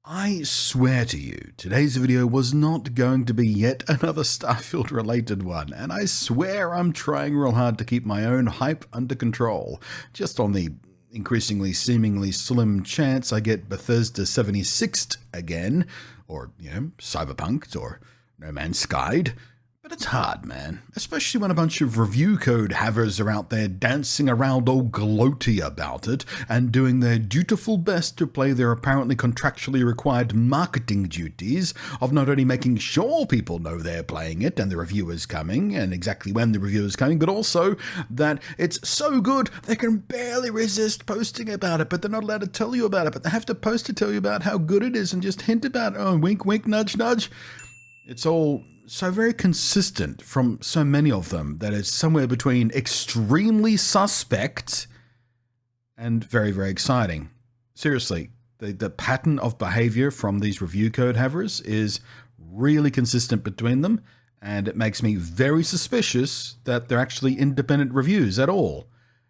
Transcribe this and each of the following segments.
I swear to you, today's video was not going to be yet another Starfield related one, and I swear I'm trying real hard to keep my own hype under control, just on the increasingly seemingly slim chance I get Bethesda 76'd again, or, Cyberpunked, or No Man's Skied. But it's hard, man, especially when a bunch of review code havers are out there dancing around all gloaty about it and doing their dutiful best to play their apparently contractually required marketing duties of not only making sure people know they're playing it and the review is coming and exactly when the review is coming, but also that it's so good they can barely resist posting about it, but they're not allowed to tell you about it, but they have to post to tell you about how good it is and just hint about, oh, wink, wink, nudge, nudge. It's all so very consistent from so many of them that it's somewhere between extremely suspect and very, very exciting. Seriously, the pattern of behavior from these review code havers is really consistent between them, and it makes me very suspicious that they're actually independent reviews at all.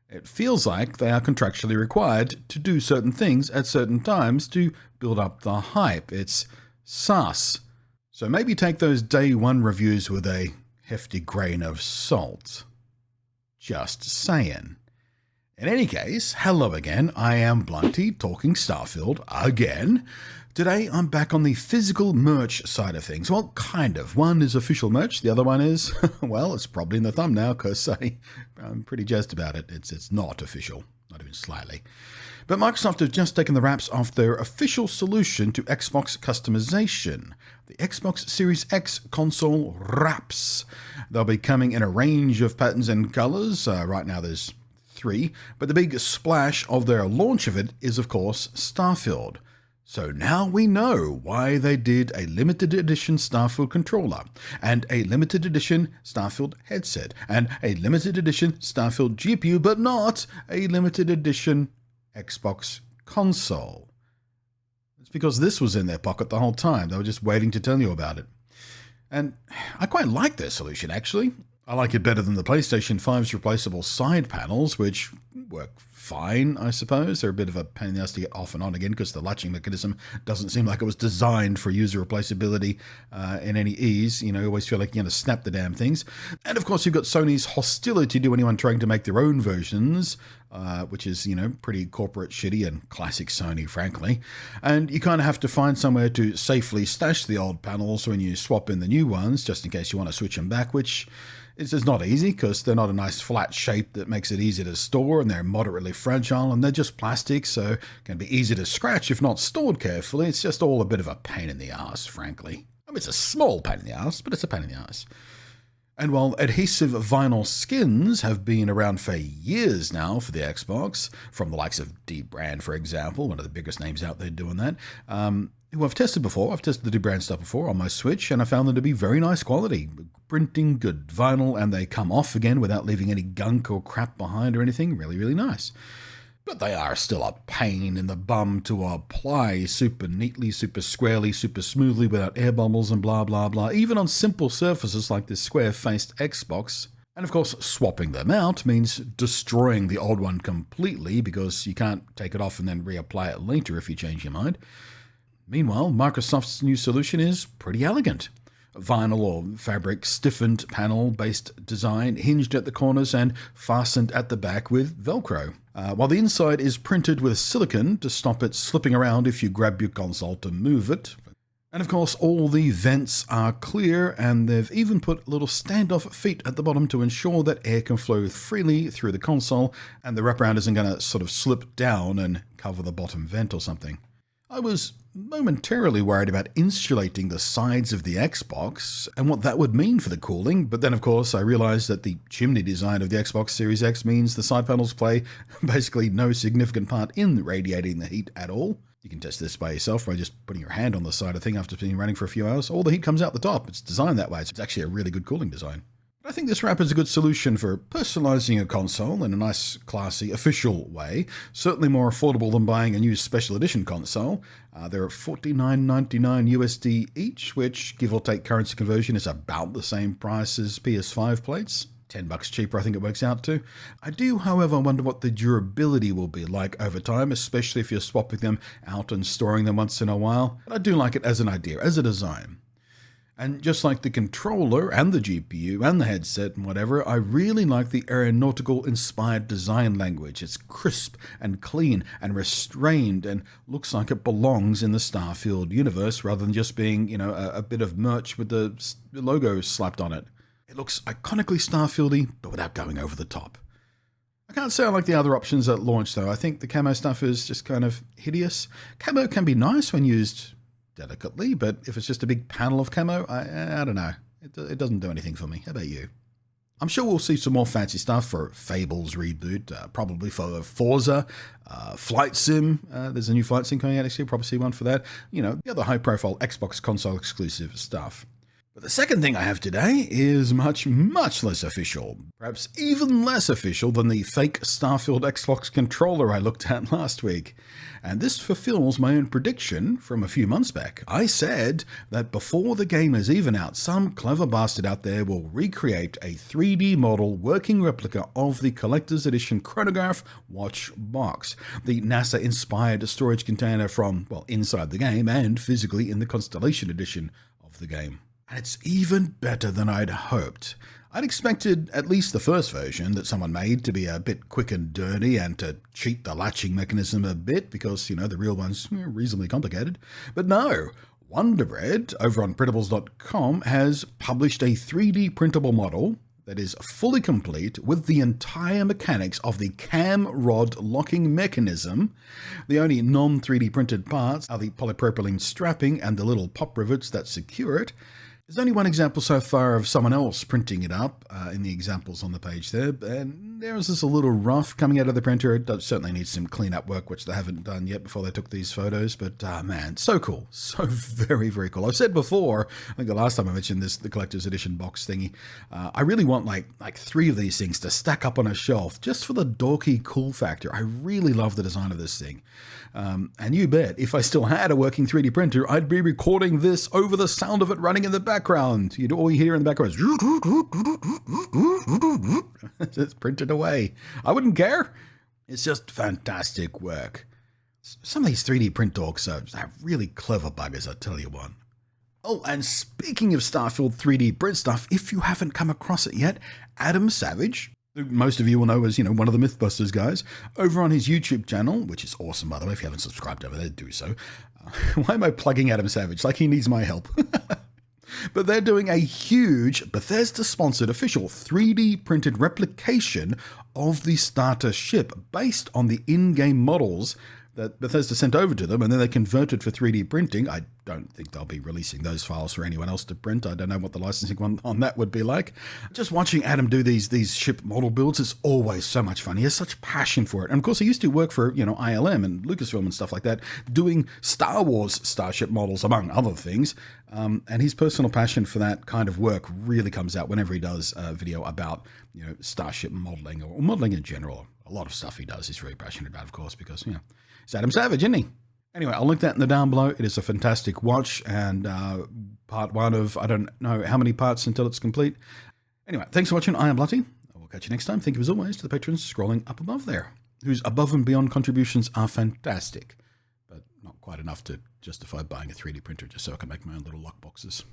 It feels like they are contractually required to do certain things at certain times to build up the hype. It's sus. So maybe take those day one reviews with a hefty grain of salt. Just saying. In any case, hello again, I am Blunty, talking Starfield again. Today I'm back on the physical merch side of things. Well, kind of. One is official merch, the other one is, well, it's probably in the thumbnail because I'm pretty jazzed about it. It's not official, not even slightly. But Microsoft have just taken the wraps off their official solution to Xbox customization, the Xbox Series X console wraps. They'll be coming in a range of patterns and colors. Right now there's 3, but the big splash of their launch of it is, of course, Starfield. So now we know why they did a limited edition Starfield controller, and a limited edition Starfield headset, and a limited edition Starfield GPU, but not a limited edition Xbox console. It's because this was in their pocket the whole time. They were just waiting to tell you about it. And I quite like their solution, actually. I like it better than the PlayStation 5's replaceable side panels, which work fine, I suppose. They're a bit of a pain in the ass to get off and on again because the latching mechanism doesn't seem like it was designed for user replaceability in any ease. You always feel like you're going to snap the damn things. And of course, you've got Sony's hostility to anyone trying to make their own versions, which is, pretty corporate shitty and classic Sony, frankly. And you kind of have to find somewhere to safely stash the old panels when you swap in the new ones, just in case you want to switch them back, which it's not easy because they're not a nice flat shape that makes it easy to store, and they're moderately fragile, and they're just plastic, so it can be easy to scratch if not stored carefully. It's just all a bit of a pain in the ass, frankly. I mean, it's a small pain in the ass, but it's a pain in the ass. And while adhesive vinyl skins have been around for years now for the Xbox, from the likes of Dbrand, for example, one of the biggest names out there doing that, who I've tested before. I've tested the Dbrand stuff before on my Switch, and I found them to be very nice quality. Printing, good vinyl, and they come off again without leaving any gunk or crap behind or anything. Really, really nice. But they are still a pain in the bum to apply super neatly, super squarely, super smoothly without air bubbles and blah, blah, blah, even on simple surfaces like this square-faced Xbox. And of course, swapping them out means destroying the old one completely because you can't take it off and then reapply it later if you change your mind. Meanwhile, Microsoft's new solution is pretty elegant. Vinyl or fabric stiffened panel-based design, hinged at the corners and fastened at the back with Velcro. While the inside is printed with silicone to stop it slipping around if you grab your console to move it. And of course, all the vents are clear, and they've even put little standoff feet at the bottom to ensure that air can flow freely through the console, and the wraparound isn't going to sort of slip down and cover the bottom vent or something. I was momentarily worried about insulating the sides of the Xbox and what that would mean for the cooling, but then of course I realized that the chimney design of the Xbox Series X means the side panels play basically no significant part in radiating the heat at all. You can test this by yourself by just putting your hand on the side of the thing after being running for a few hours. All the heat comes out the top. It's designed that way, so it's actually a really good cooling design. I think this wrap is a good solution for personalizing a console in a nice, classy, official way. Certainly more affordable than buying a new special edition console. They're $49.99 USD each, which, give or take currency conversion, is about the same price as PS5 plates. $10 cheaper, I think it works out to. I do, however, wonder what the durability will be like over time, especially if you're swapping them out and storing them once in a while. But I do like it as an idea, as a design. And just like the controller and the GPU and the headset and whatever, I really like the aeronautical-inspired design language. It's crisp and clean and restrained and looks like it belongs in the Starfield universe rather than just being, a bit of merch with the logo slapped on it. It looks iconically Starfieldy, but without going over the top. I can't say I like the other options at launch, though. I think the camo stuff is just kind of hideous. Camo can be nice when used delicately, but if it's just a big panel of camo, I don't know. It doesn't do anything for me. How about you? I'm sure we'll see some more fancy stuff for Fables reboot, probably for Forza, Flight Sim. There's a new Flight Sim coming out next year, probably see one for that. The other high-profile Xbox console exclusive stuff. But the second thing I have today is much, much less official. Perhaps even less official than the fake Starfield Xbox controller I looked at last week. And this fulfills my own prediction from a few months back. I said that before the game is even out, some clever bastard out there will recreate a 3D model working replica of the Collector's Edition Chronograph watch box, the NASA-inspired storage container from, inside the game and physically in the Constellation Edition of the game. And it's even better than I'd hoped. I'd expected at least the first version that someone made to be a bit quick and dirty and to cheat the latching mechanism a bit because, the real one's reasonably complicated. But no, Wonder Bread over on printables.com has published a 3D printable model that is fully complete with the entire mechanics of the cam rod locking mechanism. The only non-3D printed parts are the polypropylene strapping and the little pop rivets that secure it. There's only one example so far of someone else printing it up in the examples on the page there, and there's this a little rough coming out of the printer. It does certainly need some cleanup work, which they haven't done yet before they took these photos, but man, so cool. So very, very cool. I've said before, I think the last time I mentioned this, the collector's edition box thingy, I really want like 3 of these things to stack up on a shelf just for the dorky cool factor. I really love the design of this thing. And you bet, if I still had a working 3D printer, I'd be recording this over the sound of it running in the background. All you hear in the background is it's printed away. I wouldn't care. It's just fantastic work. Some of these 3D print dogs are really clever buggers, I tell you what. Oh, and speaking of Starfield 3D print stuff, if you haven't come across it yet, Adam Savage, who most of you will know as, one of the Mythbusters guys, over on his YouTube channel, which is awesome, by the way. If you haven't subscribed over there, do so. Why am I plugging Adam Savage? Like he needs my help. But they're doing a huge Bethesda-sponsored official 3D printed replication of the starter ship based on the in-game models that Bethesda sent over to them, and then they converted for 3D printing. I don't think they'll be releasing those files for anyone else to print. I don't know what the licensing one on that would be like. Just watching Adam do these ship model builds is always so much fun. He has such passion for it. And of course, he used to work for, ILM and Lucasfilm and stuff like that, doing Star Wars starship models, among other things. And his personal passion for that kind of work really comes out whenever he does a video about, starship modeling or modeling in general. A lot of stuff he does he's very passionate about, of course, because, it's Adam Savage, isn't he? Anyway, I'll link that in the down below. It is a fantastic watch and part 1 of, I don't know how many parts until it's complete. Anyway, thanks for watching. I am Blutty. I will catch you next time. Thank you as always to the patrons scrolling up above there, whose above and beyond contributions are fantastic, but not quite enough to justify buying a 3D printer just so I can make my own little lock boxes.